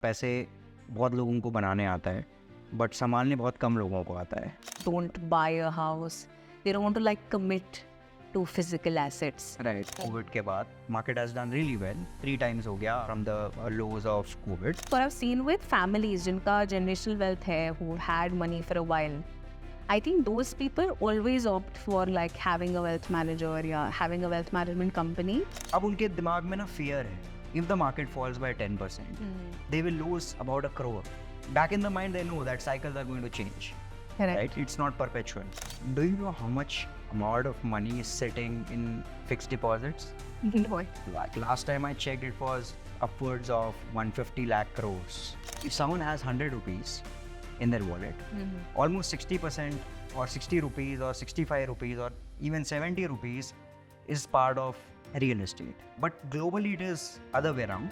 पैसे बहुत लोगों को बनाने आता है बट संभालने बहुत कम लोगों को आता है. Don't buy a house. They don't want to like commit to physical assets. Right. Covid के बाद market has done really well. 3 times हो गया from the lows of COVID. What I've seen with families जिनका generational wealth है, who had money for a while, I think those people always opt for like having a wealth manager या having a wealth management company. अब उनके दिमाग में ना fear है. If the market falls by 10%, they will lose about 1 crore. Back in the mind, they know that cycles are going to change. Correct. Right? It's not perpetual. Do you know how much amount of money is sitting in fixed deposits? No. Like last time I checked, it was upwards of 150 lakh crores. If someone has 100 rupees in their wallet, almost 60% or 60 rupees or 65 rupees or even 70 rupees is part of real estate. But globally it is other way around.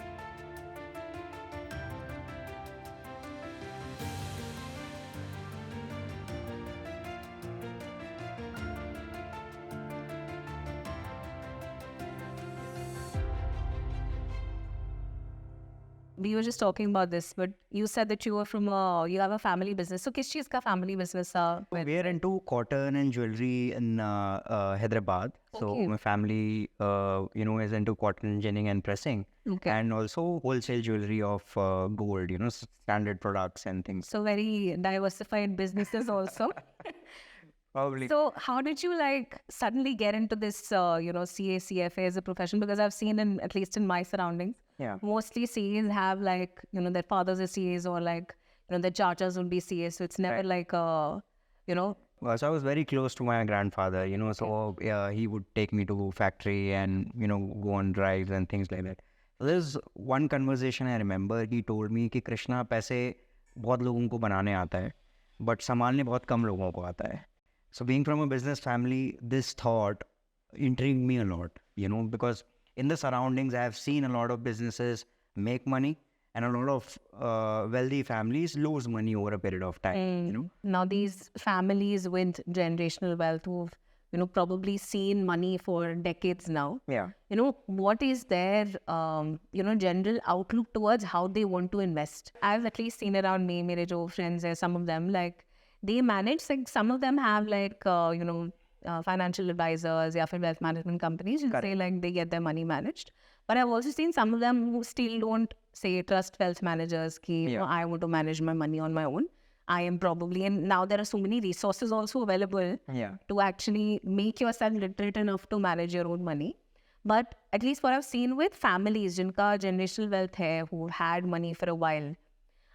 We were just talking about this, but you said that you have a family business. So किस चीज़ का family business with? We are into cotton and jewelry in Hyderabad. So Okay. my family, is into cotton ginning and pressing, Okay. and also wholesale jewelry of gold. Standard products and things. So very diversified businesses also. Probably. So how did you like suddenly get into this, CA, CFA as a profession? Because I've seen at least in my surroundings, Yeah. mostly CAs have like, their fathers are CAs or like, their charters would be CAs. So it's never Right. like a, So I was very close to my grandfather, so he would take me to factory and, go on drives and things like that. So there's one conversation I remember, he told me कि कृष्णा पैसे बहुत लोगों को बनाने आता है, but संभालने बहुत कम लोगों को आता है. So being from a business family, this thought intrigued me a lot, because in the surroundings, I have seen a lot of businesses make money and a lot of wealthy families lose money over a period of time, Now these families with generational wealth who've, probably seen money for decades now. Yeah. What is their, general outlook towards how they want to invest? I've at least seen around me, मेरे जो friends हैं, some of them, like, they manage, like, some of them have, like, financial advisors या फिर wealth management companies who say, like, they get their money managed. But I've also seen some of them who still don't, say, trust wealth managers ki, I want to manage my money on my own. I am probably, and now there are so many resources also available to actually make yourself literate enough to manage your own money. But at least what I've seen with families जिनका generational wealth है, who had money for a while,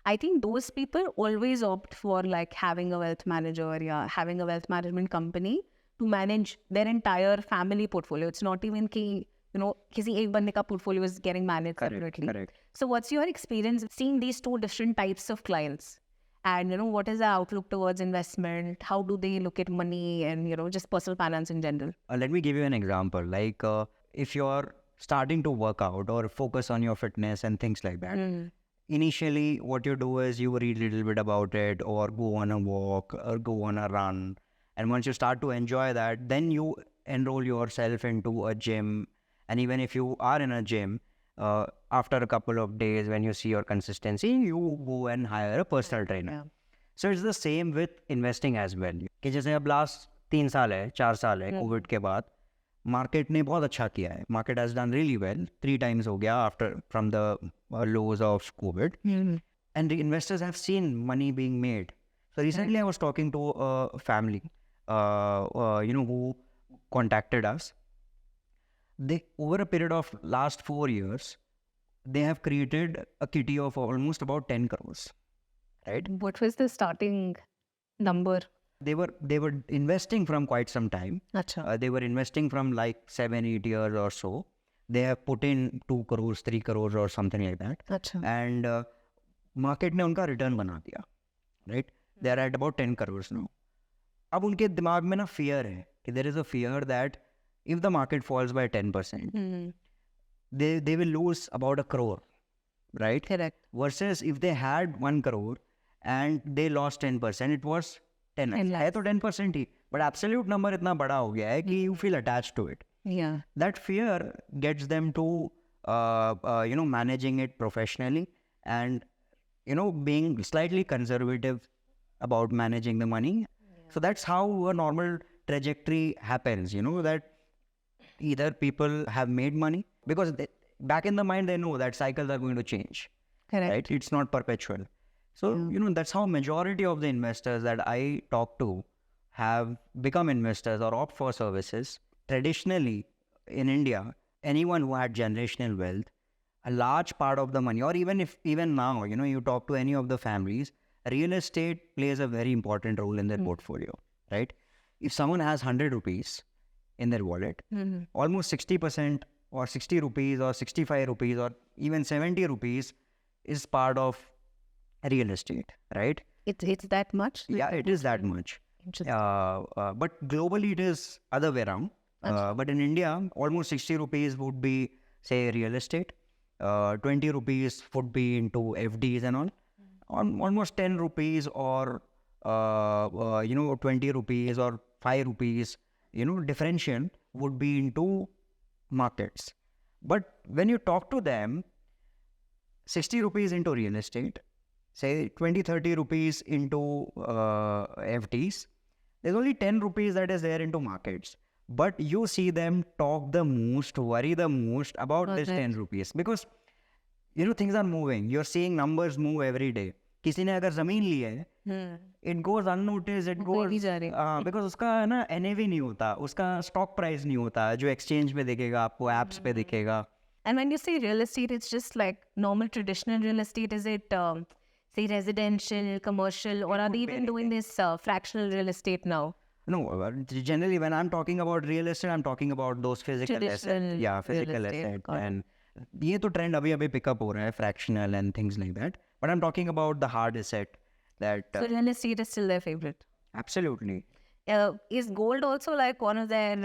I think those people always opt for like having a wealth manager or having a wealth management company to manage their entire family portfolio. It's not even कि, किसी एक बंदे का portfolio is getting managed separately. Correct. So what's your experience seeing these two different types of clients? And, what is the outlook towards investment? How do they look at money and, just personal finance in general? Let me give you an example. Like if you're starting to work out or focus on your fitness and things like that, initially what you do is you read a little bit about it or go on a walk or go on a run. And once you start to enjoy that, then you enroll yourself into a gym. And even if you are in a gym, after a couple of days, when you see your consistency, you go and hire a personal trainer. Yeah. So it's the same with investing as well. कि जैसे अब last 3 साल है, 4 साल है Covid के बाद, market ने बहुत अच्छा किया है. Market has done really well. 3 times हो गया from the lows of COVID. And the investors have seen money being made. So recently I was talking to a family, who contacted us. They, over a period of last 4 years, they have created a kitty of almost about 10 crores, right? What was the starting number? They were investing from quite some time. Acha. They were investing from like 7-8 years or so. They have put in 2 crores, 3 crores or something like that. Acha. And market ने उनका return बना दिया, right? They are at about 10 crores now. अब उनके दिमाग में ना fear है कि there is a fear that if the market falls by 10%, they will lose about 1 crore, right? Correct. Versus if they had 1 crore and they lost 10%, it was 10 lakhs. 10 lakhs. है तो 10% ही, but absolute number इतना बड़ा हो गया है कि you feel attached to it. Yeah. That fear gets them to, managing it professionally and being slightly conservative about managing the money. So that's how a normal trajectory happens, that either people have made money because back in the mind they know that cycles are going to change, Correct. right? It's not perpetual. So, that's how majority of the investors that I talk to have become investors or opt for services. Traditionally, in India, anyone who had generational wealth, a large part of the money, or even now, you talk to any of the families, real estate plays a very important role in their portfolio, right? If someone has 100 rupees in their wallet, almost 60% or 60 rupees or 65 rupees or even 70 rupees is part of real estate, right? It's that much? Yeah, it is that much. Interesting. But globally it is other way around. But in India, almost 60 rupees would be, say, real estate. 20 rupees would be into FDs and all. Almost 10 rupees or 20 rupees or 5 rupees, differential would be into markets. But when you talk to them, 60 rupees into real estate, say 20-30 rupees into FDs, there's only 10 rupees that is there into markets. But you see them talk the most, worry the most about this 10 rupees because things are moving. You're seeing numbers move every day. किसी ने अगर जमीन ली है, it goes unnoticed, it goes because उसका ना NAV नहीं होता, उसका stock price नहीं होता, जो exchange पे दिखेगा आपको, apps पे दिखेगा. And when you say real estate, it's just like normal traditional real estate. Is it say residential, commercial, or are they even doing this fractional real estate now? No, generally when I'm talking about real estate, I'm talking about those physical assets. Yeah, physical assets. And ये तो trend अभी pick up हो रहा है, fractional and things like that. But I'm talking about the hard asset that... So real estate is still their favorite? Absolutely. Is gold also like one of their,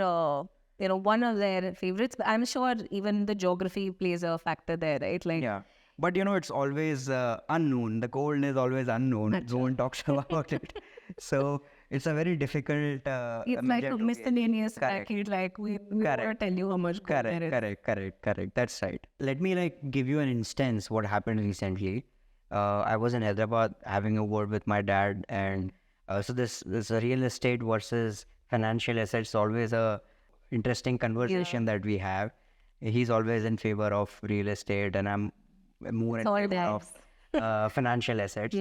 one of their favorites? I'm sure even the geography plays a factor there, right? Like, yeah. But it's always unknown. The gold is always unknown. No one talks about it. So it's a very difficult... it's like a miscellaneous packet. Like we won't tell you how much gold there is. Correct. That's right. Let me give you an instance what happened recently. I was in Hyderabad having a word with my dad, and so this real estate versus financial assets is always a interesting conversation that we have. He's always in favor of real estate, and I'm more in favor of financial assets.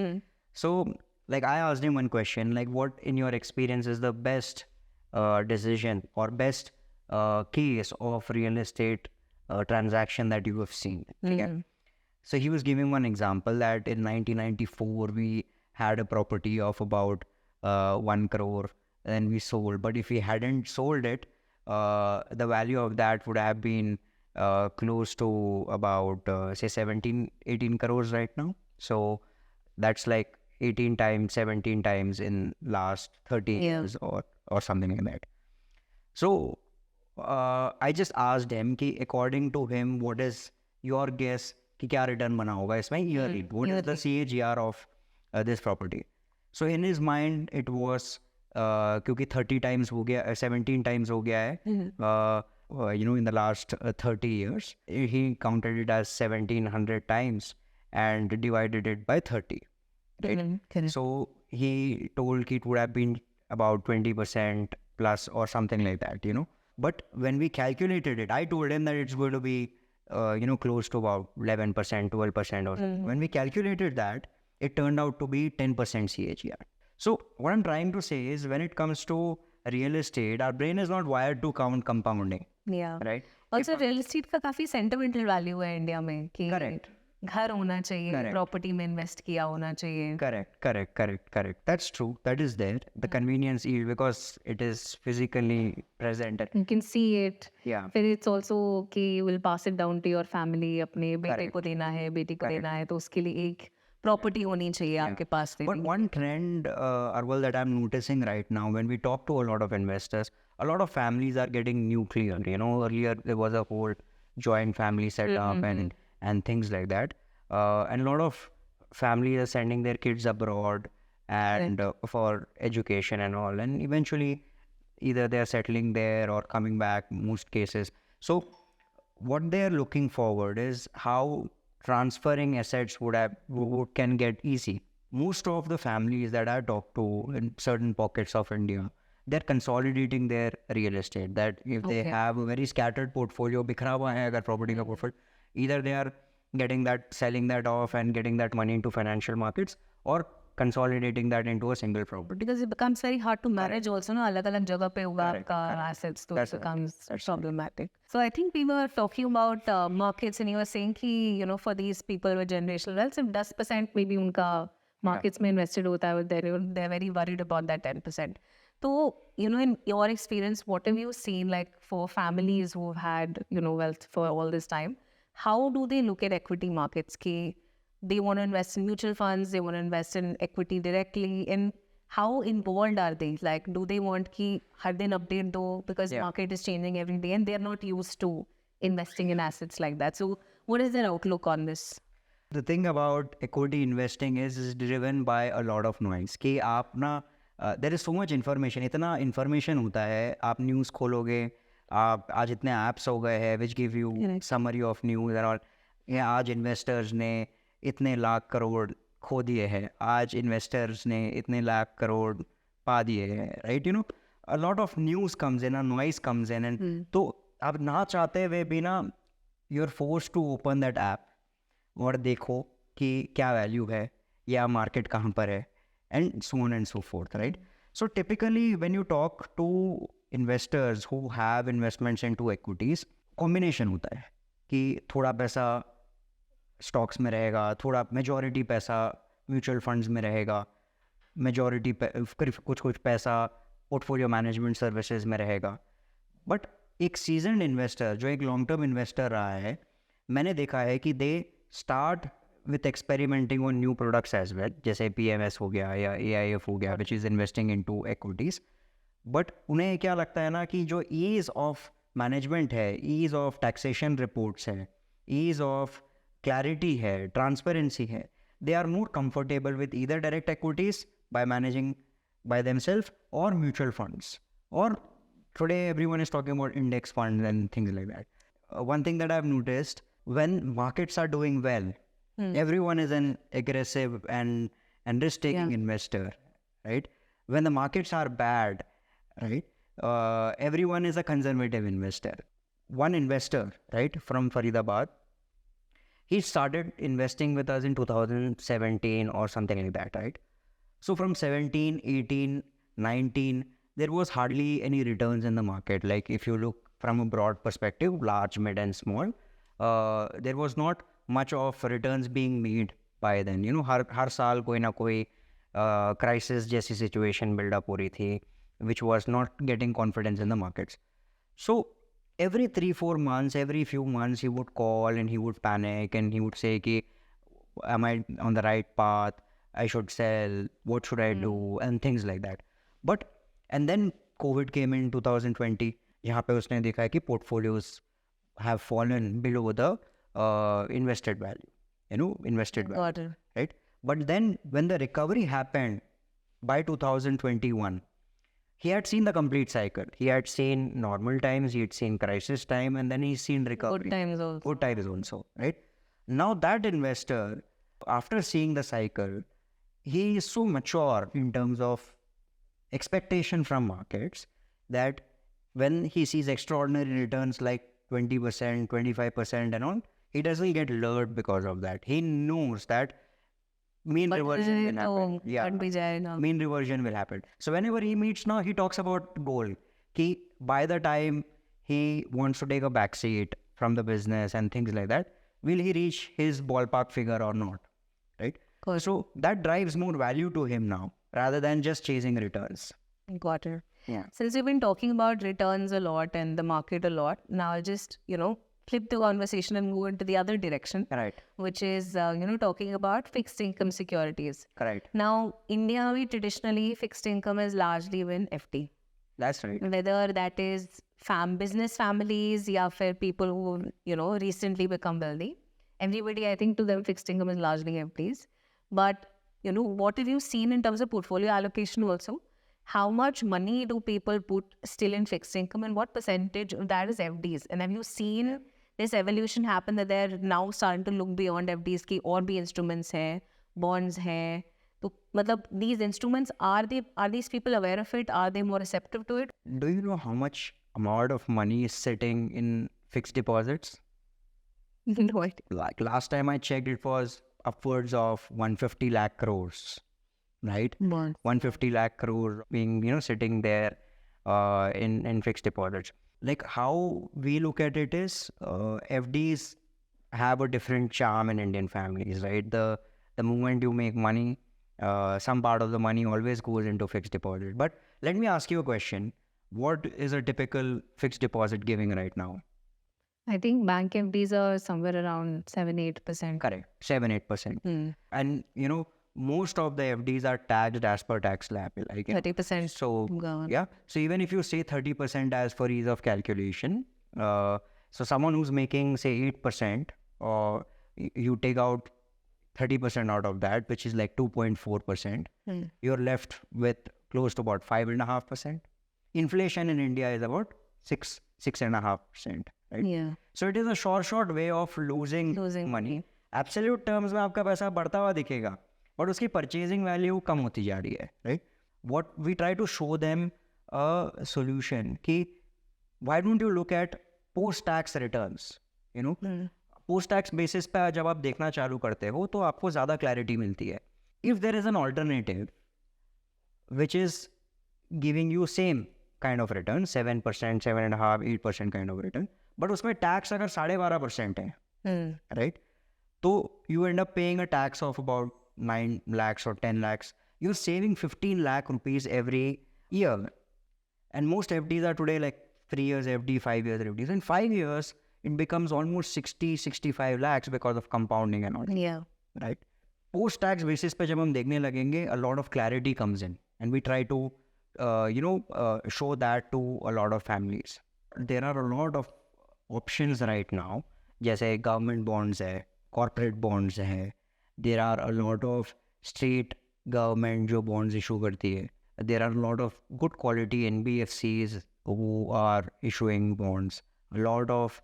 So, I asked him one question, what in your experience is the best decision or best case of real estate transaction that you have seen? So he was giving one example that in 1994 we had a property of about 1 crore and we sold. But if we hadn't sold it, the value of that would have been close to about say 17-18 crores right now. So that's like 18 times, 17 times in last 30 years or something like that. So I just asked him कि according to him, what is your guess कि क्या return बना होगा इसमें yearly? What is the CAGR of this property? So in his mind it was क्योंकि 30 times हो गया, 17 times हो गया है, in the last 30 years, he counted it as 1700 times and divided it by 30. Right? So he told it would have been about 20% plus or something like that, But when we calculated it, I told him that it's going to be, close to about 11%, 12% or something. When we calculated that, it turned out to be 10% CAGR. So what I'm trying to say is when it comes to real estate, our brain is not wired to count compounding. Yeah. Right? Also, real estate का काफी sentimental value है India में कि Correct. घर होना चाहिए, property में invest किया होना चाहिए. Correct. That's true. That is there. The convenience yield because it is physically present. You can see it. Yeah. फिर it's also कि you will pass it down to your family. अपने बेटे को देना है, बेटी को देना है, तो उसके लिए एक property होनी चाहिए आपके पास. But one trend, Arwal, that I'm noticing right now, when we talk to a lot of investors, a lot of families are getting nuclear. Earlier there was a whole joint family setup and things like that. And a lot of families are sending their kids abroad and for education and all. And eventually either they're settling there or coming back, most cases. So what they're looking forward is how transferring assets can get easy. Most of the families that I talk to in certain pockets of India, they're consolidating their real estate. That if they Okay. have a very scattered portfolio, बिखरा हुआ है अगर property का portfolio, either they are getting that, selling that off and getting that money into financial markets, or consolidating that into a single property. Because it becomes very hard to manage also, no? Alag-alag jagah pe hoga Correct, aapka correct. assets, so it That's right. becomes That's right. problematic. So I think we were talking about markets, and you were saying ki, you know, for these people with generational wealth, if 10% maybe unka markets mein invested hota hai, they're very worried about that 10%. So, you know, in your experience, what have you seen, like, for families who've had, you know, wealth for all this time? How do they look at equity markets? Ki they want to invest in mutual funds, they want to invest in equity directly, and how involved are they? Like, do they want ki har din update do, because Yeah. market is changing every day and they're not used to investing in assets like that. So what is their outlook on this? The thing about equity investing is driven by a lot of noise. कि आप ना there is so much information, इतना information होता है, आप news खोलोगे, आप आज इतने apps हो गए हैं which give you Correct. summary of news and all. ये आज investors ने इतने लाख करोड़ खो दिए हैं, आज investors ने इतने लाख करोड़ पा दिए हैं, right? You know, a lot of news comes in, a noise comes in, and तो आप ना चाहते हुए भी ना, you're forced to open that app और देखो कि क्या वैल्यू है या मार्केट कहाँ पर है, and so on and so forth, right? So typically when you talk to investors who have investments into equities, combination होता है कि थोड़ा पैसा स्टॉक्स में रहेगा, थोड़ा मेजॉरिटी पैसा म्यूचुअल फंड्स में रहेगा, मेजॉरिटी कुछ पैसा पोर्टफोलियो मैनेजमेंट सर्विसेज में रहेगा. बट एक सीजनड इन्वेस्टर जो एक लॉन्ग टर्म इन्वेस्टर रहा है, मैंने देखा है कि they start with experimenting on new products as well, जैसे PMS हो गया या AIF हो गया, which is investing into equities. But उन्हें क्या लगता है ना कि जो ईज़ ऑफ मैनेजमेंट है, ईज़ ऑफ टैक्सेशन रिपोर्ट्स है, ईज़ ऑफ क्लैरिटी है, ट्रांसपेरेंसी है, they are more comfortable with either direct equities by managing by themselves or mutual funds. Or today everyone is talking about index funds and things like that. One thing that I've noticed, when markets are doing well, everyone is an aggressive and risk-taking investor, right? When the markets are bad, right, everyone is a conservative investor. One investor, right, from Faridabad, he started investing with us in 2017 or something like that, right? So from 17, 18, 19, there was hardly any returns in the market. Like if you look from a broad perspective, large, mid and small, there was not much of returns being made by then. You know, har saal koi na koi crisis jaisi situation build up ho rahi thi, which was not getting confidence in the markets. So every 3-4 months, every few months, he would call and he would panic and he would say, ki, am I on the right path? I should sell. What should I do? And things like that. But, and then COVID came in 2020. यहाँ पे उसने देखा है कि portfolios have fallen below the invested value, invested value, Got it. right? But then when the recovery happened by 2021, he had seen the complete cycle. He had seen normal times, he had seen crisis time, and then he's seen recovery. Good times also. Good times also, right? Now that investor, after seeing the cycle, he is so mature in terms of expectation from markets that when he sees extraordinary returns like 20%, 25% and all, he doesn't get lured because of that. He knows that mean reversion will happen. Mean reversion will happen. So whenever he meets now, he talks about goal. Ki by the time he wants to take a back seat from the business and things like that, will he reach his ballpark figure or not? Right? So that drives more value to him now rather than just chasing returns. Got it. Yeah. Since we've been talking about returns a lot and the market a lot, now I'll just, flip the conversation and move into the other direction. Right. Which is, talking about fixed income securities. Correct. Now, India, we traditionally, fixed income is largely been FD. That's right. Whether that is business families or people who, recently become wealthy. Everybody, I think to them, fixed income is largely FDs. But, what have you seen in terms of portfolio allocation also? How much money do people put still in fixed income and what percentage of that is FDs? And have you seen this evolution happened that they're now starting to look beyond FDs की और भी instruments है, bonds है. तो मतलब these instruments, are these people aware of it? Are they more receptive to it? Do you know how much amount of money is sitting in fixed deposits? No idea. Like last time I checked, it was upwards of 150 lakh crores, right? 150 lakh crore being, sitting there in fixed deposits. Like how we look at it is FDs have a different charm in Indian families, right? The moment you make money, some part of the money always goes into fixed deposit. But let me ask you a question. What is a typical fixed deposit giving right now? I think bank FDs are somewhere around 7-8%. Correct. 7-8%. And most of the FDs are taxed as per tax slab, like 30%. So yeah, so even if you say 30% as for ease of calculation, so someone who's making say 8%, or you take out 30% out of that, which is like 2.4%, you're left with close to about 5.5%. Inflation in India is about 6.5%, right? Yeah. So it is a short way of losing money. Absolute terms में आपका पैसा बढ़ता हुआ दिखेगा, but उसकी purchasing value कम होती जा रही है, right? What we try to show them a solution कि why don't you look at post-tax returns, post-tax basis पे जब आप देखना चालू करते हो तो आपको ज़्यादा clarity मिलती है. If there is an alternative which is giving you same kind of return, 7%, 7.5%, 8% kind of return, but उसमें tax अगर 12.5% है, right? So you end up paying a tax of about 9 lakhs or 10 lakhs. You're saving 15 lakh rupees every year. And most FDs are today like 3 years FD, 5 years FDs. In 5 years, it becomes almost 60-65 lakhs because of compounding and all. Yeah. Right? Post-tax basis पे जब हम देखने लगेंगे, a lot of clarity comes in. And we try to, show that to a lot of families. There are a lot of options right now. जैसे government bonds है, corporate bonds है. There are a lot of state government जो bonds issue करती है. There are a lot of good quality NBFCs who are issuing bonds. A lot of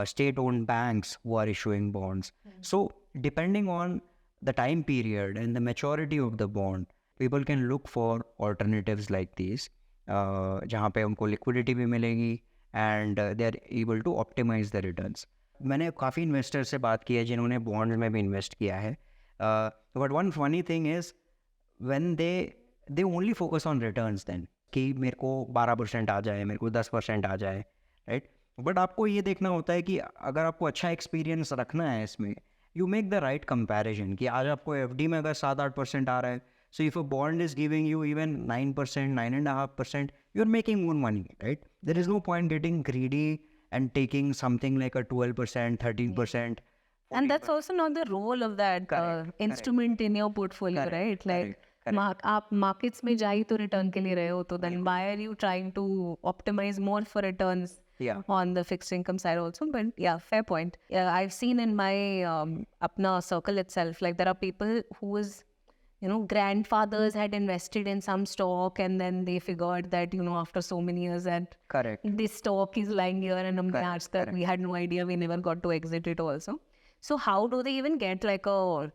state-owned banks who are issuing bonds. So depending on the time period and the maturity of the bond, people can look for alternatives like these, जहाँ पे उनको liquidity भी मिलेगी and they are able to optimize the returns. मैंने काफ़ी investor से बात की है जिन्होंने बॉन्ड्स में भी इन्वेस्ट किया है, but one funny thing is when they only focus on returns then कि मेरे को 12% आ जाए, मेरे को 10% आ जाए, राइट? बट आपको ये देखना होता है कि अगर आपको अच्छा एक्सपीरियंस रखना है इसमें, you make the right comparison कि आज आपको FD में अगर 7-8% आ रहा है, so if a bond is giving you even 9%, 9.5%, you're making more money, right? There is no point getting greedy and taking something like a 12%, 13%. And that's also not the role of that instrument in your portfolio, right? Like, आप markets में जा ही तो return के लिए रहे हो, तो then why are you trying to optimize more for returns on the fixed income side also? But yeah, fair point. Yeah, I've seen in my apna circle itself, like there are people whose grandfathers had invested in some stock and then they figured that, after so many years that this stock is lying here and we had no idea, we never got to exit it also. So how do they even get like a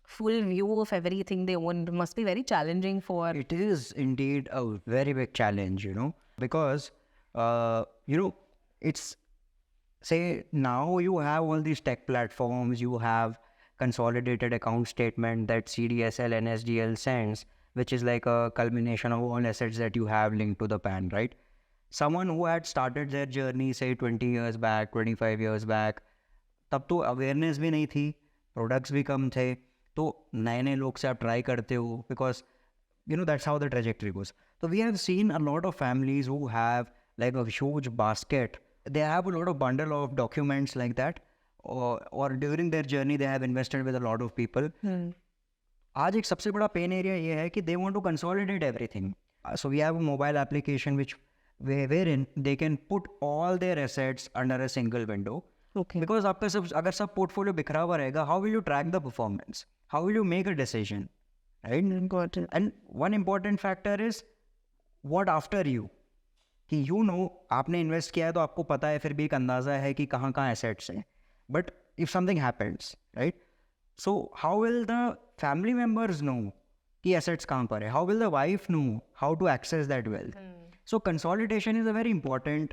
full view of everything they own? It must be very challenging for... It is indeed a very big challenge, because, it's, say, now you have all these tech platforms, you have consolidated account statement that CDSL and SDL sends, which is like a culmination of all assets that you have linked to the PAN, right? Someone who had started their journey, say 20 years back, 25 years back, तब तो awareness भी नहीं थी, products भी कम थे, तो नए लोग से आप try करते हो, because that's how the trajectory goes. So we have seen a lot of families who have like a huge basket. They have a lot of bundle of documents like that, or during their journey they have invested with a lot of people. आज एक सबसे बड़ा pain area ये है कि they want to consolidate everything. So we have a mobile application wherein they can put all their assets under a single window. Okay. Because आपका अगर सब portfolio बिखरा हुआ रहेगा, how will you track the performance? How will you make a decision? Right? Got it. And one important factor is what after you? कि आपने invest किया है तो आपको पता है, फिर भी एक अंदाज़ा है कि कहाँ कहाँ एसेट्स हैं. But if something happens, right, so how will the family members know कि एसेट्स कहाँ पर है? How will the wife know how to access that wealth? So consolidation is a very important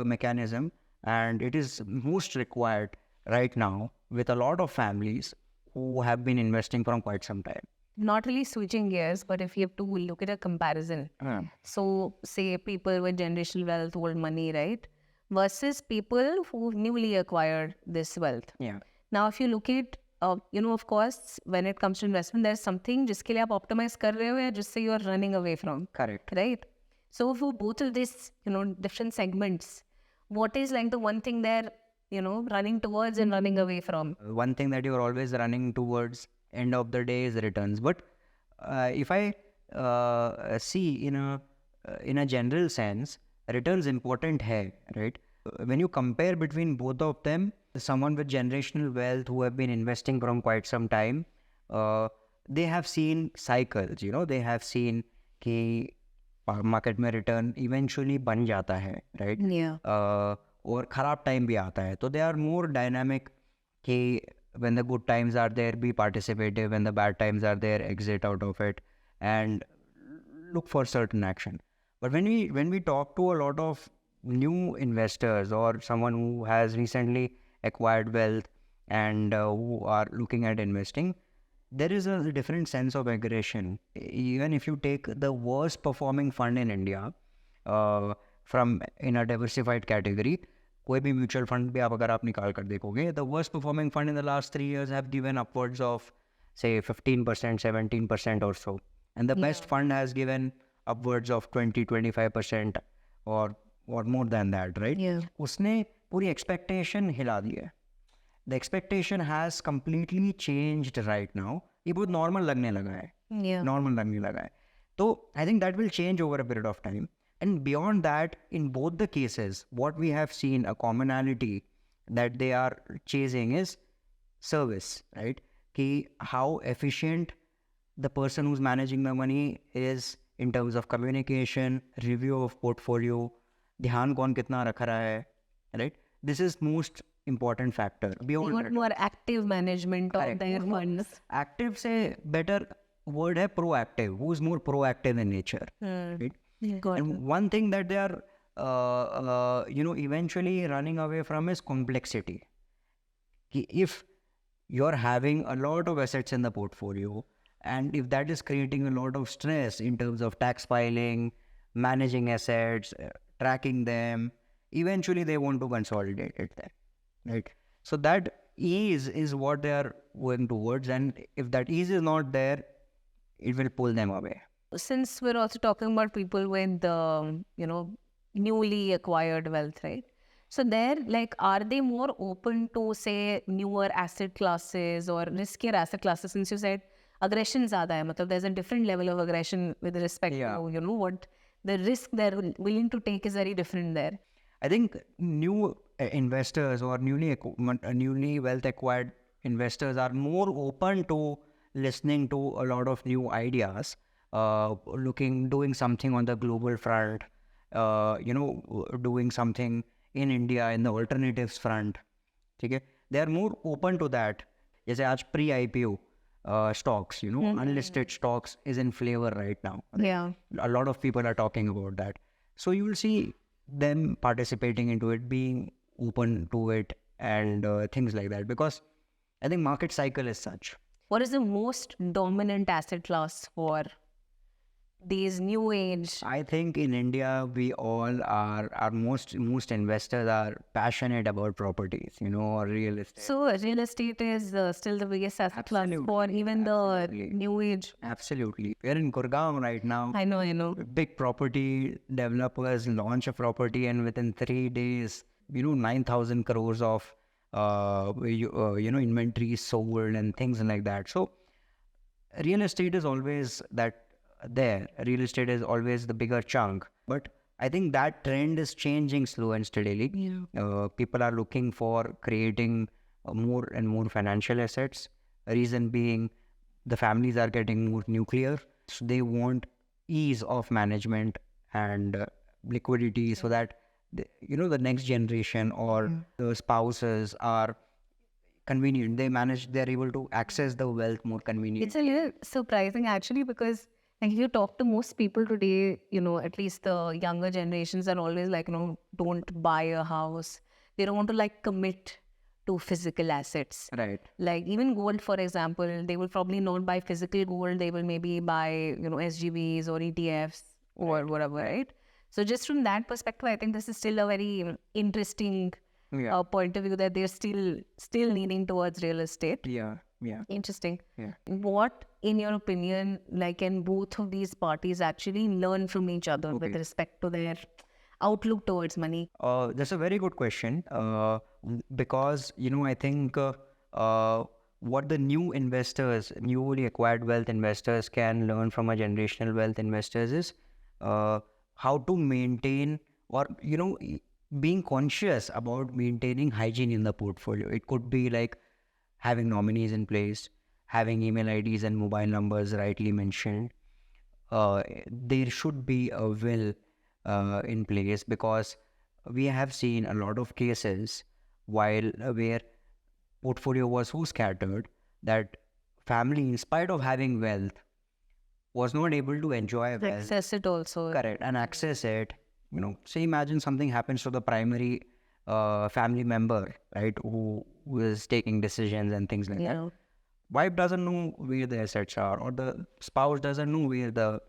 mechanism, and it is most required right now with a lot of families who have been investing from quite some time. Not really switching gears, but if you have to look at a comparison, so say people with generational wealth, old money, right, versus people who newly acquired this wealth. Yeah. Now, if you look at, of course, when it comes to investment, there's something जिसके लिए आप optimize कर रहे हो या जिससे you are running away from. Correct. Right? So for both of these, different segments, what is like the one thing they're, running towards and running away from? One thing that you're always running towards end of the day is returns. But if I see in a general sense, returns important hai, right? When you compare between both of them, someone with generational wealth who have been investing from quite some time, they have seen cycles, they have seen कि market में return eventually बन जाता है, right? और ख़राब time भी आता है, तो दे आर मोर डायनामिक कि when the good times are there, be participative, when the bad times are there, exit out of it and look for certain action. But when we talk to a lot of new investors or someone who has recently acquired wealth and who are looking at investing, there is a different sense of aggression. Even if you take the worst performing fund in India, from in a diversified category, कोई भी mutual fund भी आप अगर आप निकाल कर देखोगे, the worst performing fund in the last 3 years have given upwards of say 15%, 17% or so, and the best fund has given upwards of 20-25% or more than that, right? उसने पूरी expectation हिला दी है. The expectation has completely changed right now. ये बहुत normal लगने लगा है. Normal लगने लगा है. तो I think that will change over a period of time. And beyond that, in both the cases, what we have seen, a commonality that they are chasing is service, right? Ki how efficient the person who's managing the money is in terms of communication, review of portfolio, ध्यान कौन कितना रख रहा है, right? This is most important factor. Beyond that, more active management of their funds. Active से better word है proactive. Who is more proactive in nature, right? And one thing that they are, eventually running away from is complexity. If you're having a lot of assets in the portfolio, and if that is creating a lot of stress in terms of tax filing, managing assets, tracking them, eventually they want to consolidate it there, right? So that ease is what they are going towards, and if that ease is not there, it will pull them away. Since we're also talking about people with, newly acquired wealth, right? So they're like, are they more open to say newer asset classes or riskier asset classes? Since you said aggression ज़्यादा है, मतलब there's a different level of aggression with respect to, what the risk they're willing to take is very different there. I think new investors or newly wealth acquired investors are more open to listening to a lot of new ideas, doing something on the global front, doing something in India in the alternatives front. Okay? They are more open to that. जैसे आज pre-IPO stocks, unlisted stocks is in flavor right now. Yeah. A lot of people are talking about that. So you will see them participating into it, being open to it and things like that, because I think market cycle is such. What is the most dominant asset class for these new age? I think in India, we all are most investors are passionate about properties, or real estate. So real estate is still the biggest asset class for even the new age. Absolutely. We're in Gurgaon right now. I know. Big property developers launch a property and within 3 days, 9,000 crores of inventory sold and things like that. So real estate is always there. Real estate is always the bigger chunk. But I think that trend is changing slow and steadily. People are looking for creating more and more financial assets. Reason being, the families are getting more nuclear. So they want ease of management and liquidity so that the next generation or the spouses are convenient. They're able to access the wealth more convenient. It's a little surprising actually, because like if you talk to most people today, at least the younger generations are always like, don't buy a house. They don't want to like commit to physical assets. Right. Like even gold, for example, they will probably not buy physical gold. They will maybe buy, SGBs or ETFs or whatever, right? So just from that perspective, I think this is still a very interesting point of view, that they're still leaning towards real estate. Yeah. Interesting. Yeah. What, in your opinion, like can both of these parties actually learn from each other with respect to their outlook towards money? That's a very good question. Because I think what the newly acquired wealth investors can learn from a generational wealth investors is how to maintain, or being conscious about maintaining hygiene in the portfolio. It could be like having nominees in place, having email IDs and mobile numbers rightly mentioned. There should be a will in place, because we have seen a lot of cases where portfolio was so scattered that family, in spite of having wealth, was not able to enjoy wealth. Access it also. Correct. And access it. Say imagine something happens to the primary family member, right, who is taking decisions and things like that. Wife doesn't know where the assets are, or the spouse doesn't know where the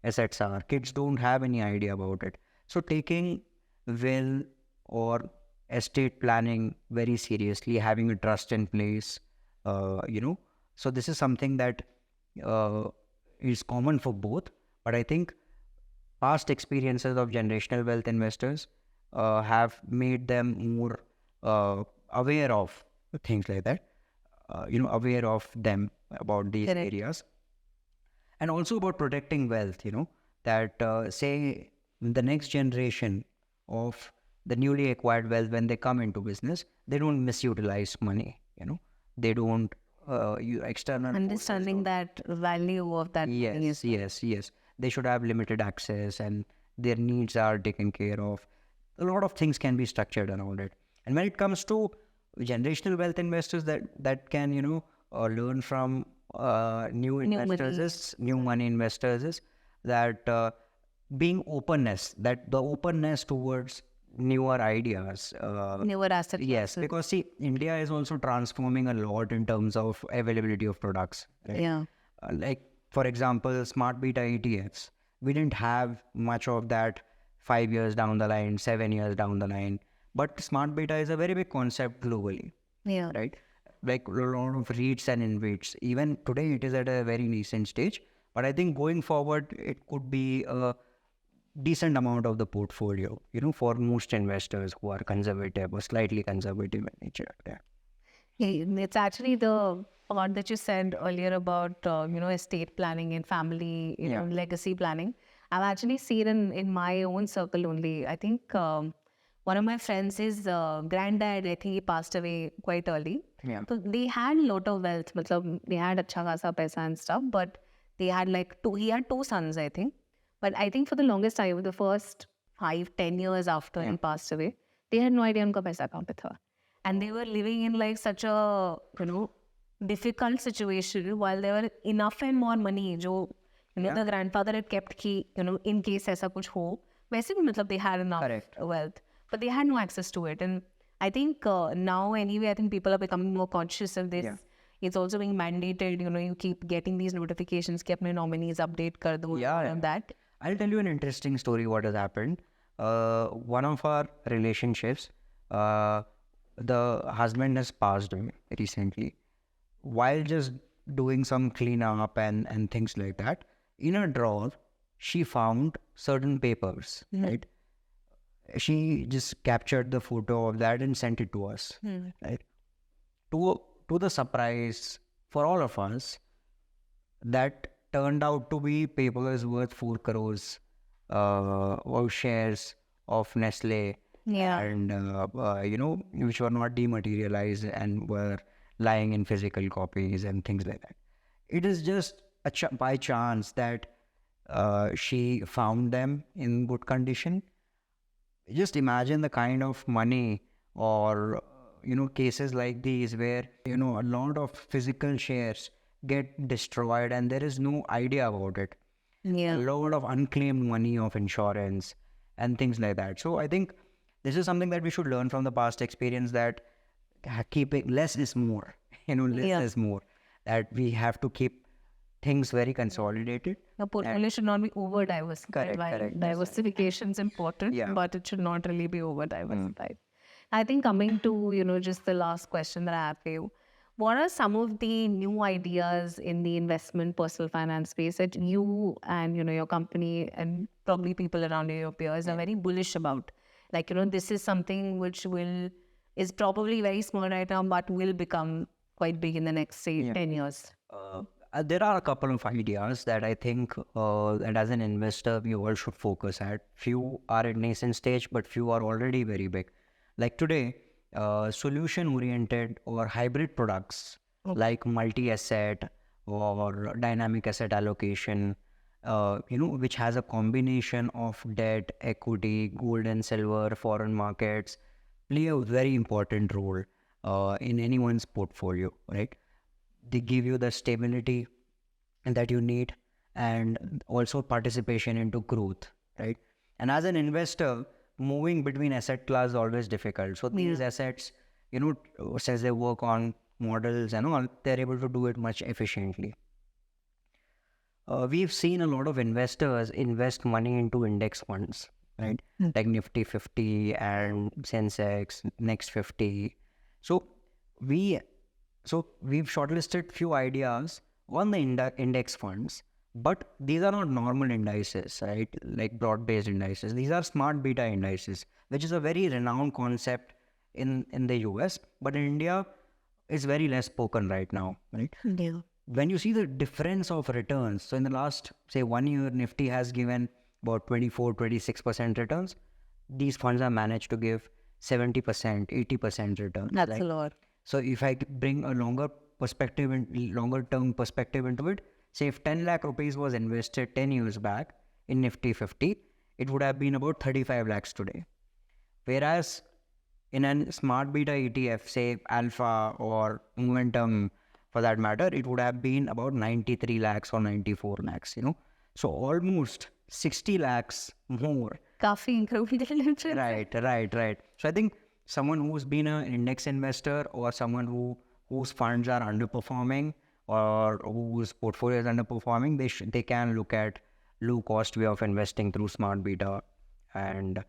assets are. Kids don't have any idea about it. So taking will or estate planning very seriously, having a trust in place, so this is something that is common for both. But I think past experiences of generational wealth investors have made them more aware of things like that, aware of them about these areas, and also about protecting wealth, that say the next generation of the newly acquired wealth, when they come into business, they don't misutilize money, they don't external understanding that value of that money is. Yes. They should have limited access and their needs are taken care of. A lot of things can be structured around it. And when it comes to generational wealth investors that can learn from new money investors is that being the openness towards newer ideas, newer asset yes classes. Because see, India is also transforming a lot in terms of availability of products, right? Like for example, smart beta ETFs, we didn't have much of that 5 years down the line, 7 years down the line, but smart beta is a very big concept globally, right? Like a lot of REITs and InvITs, even today it is at a very nascent stage, but I think going forward it could be a decent amount of the portfolio, for most investors who are conservative or slightly conservative in nature. It's actually the part that you said earlier about estate planning and family legacy planning. I've actually seen in my own circle only. I think one of my friends, his granddad, I think he passed away quite early. So they had a lot of wealth. They had acha khasa paisa and stuff, but they had he had 2 sons, I think. But I think for the longest time, the first 5-10 years after he passed away, they had no idea unka paisa kahan pe tha. And they were living in such a difficult situation, while there were enough and more money jo the grandfather had kept ki in case aisa kuch ho. वैसे भी they had enough wealth, but they had no access to it. And I think now anyway, I think people are becoming more conscious of this. It's also being mandated, you keep getting these notifications कि अपने nominees update कर दो and that. I'll tell you an interesting story what has happened. One of our relationships, the husband has passed away recently. While just doing some cleanup and things like that, in a drawer, she found certain papers, right? She just captured the photo of that and sent it to us, right? To the surprise for all of us, that turned out to be papers worth 4 crores of shares of Nestle, and which were not dematerialized and were lying in physical copies and things like that. It is just by chance that she found them in good condition, just imagine the kind of money or cases like these where a lot of physical shares get destroyed and there is no idea about it. A Yeah. lot of unclaimed money of insurance and things like that. So I think this is something that we should learn from the past experience, that keeping less is more. Less Yeah. is more. That we have to keep things very consolidated. The portfolio should not be over diversified. Correct, While correct. diversification is important, Yeah. but it should not really be over diversified. I think coming to, just the last question that I have for you, what are some of the new ideas in the investment personal finance space that you and your company and probably people around you, your peers, are very bullish about? Like, this is something which is probably very small right now, but will become quite big in the next, say, 10 years. There are a couple of ideas that I think that as an investor we all should focus at. Few are at nascent stage, but few are already very big. Like today, solution-oriented or hybrid products like multi-asset or dynamic asset allocation, which has a combination of debt, equity, gold and silver, foreign markets, play a very important role in anyone's portfolio, right? They give you the stability that you need and also participation into growth, right? And as an investor, moving between asset class is always difficult. So these assets, since they work on models and all, they're able to do it much efficiently. We've seen a lot of investors invest money into index funds, right? Like Nifty 50 and Sensex, Next 50. So we've shortlisted few ideas on the index funds, but these are not normal indices, right? Like broad-based indices. These are smart beta indices, which is a very renowned concept in the US, but in India, it's very less spoken right now, right? Yeah. When you see the difference of returns, so in the last, say, 1 year, Nifty has given about 24-26% returns. These funds are managed to give 70%, 80% returns. That's a lot. So if I bring a longer term perspective into it, say if 10 lakh rupees was invested 10 years back in Nifty 50, it would have been about 35 lakhs today. Whereas in a smart beta ETF, say Alpha or Momentum for that matter, it would have been about 93 lakhs or 94 lakhs, So almost 60 lakhs more. Kafi incremental. Right. So I think someone who's been an index investor or someone whose funds are underperforming or whose portfolio is underperforming, they can look at low cost way of investing through smart beta. And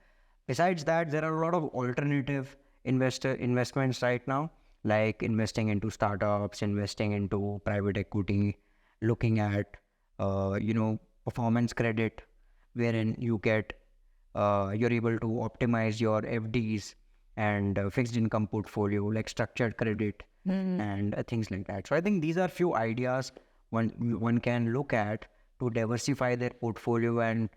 besides that, there are a lot of alternative investments right now, like investing into startups, investing into private equity, looking at performance credit, wherein you're able to optimize your FDs and fixed income portfolio, like structured credit and things like that. So I think these are few ideas one can look at to diversify their portfolio and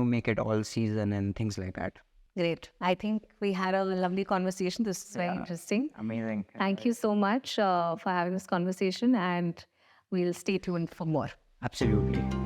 make it all season and things like that. Great. I think we had a lovely conversation. This is very interesting. Amazing. Thank you so much for having this conversation, and we'll stay tuned for more. Absolutely.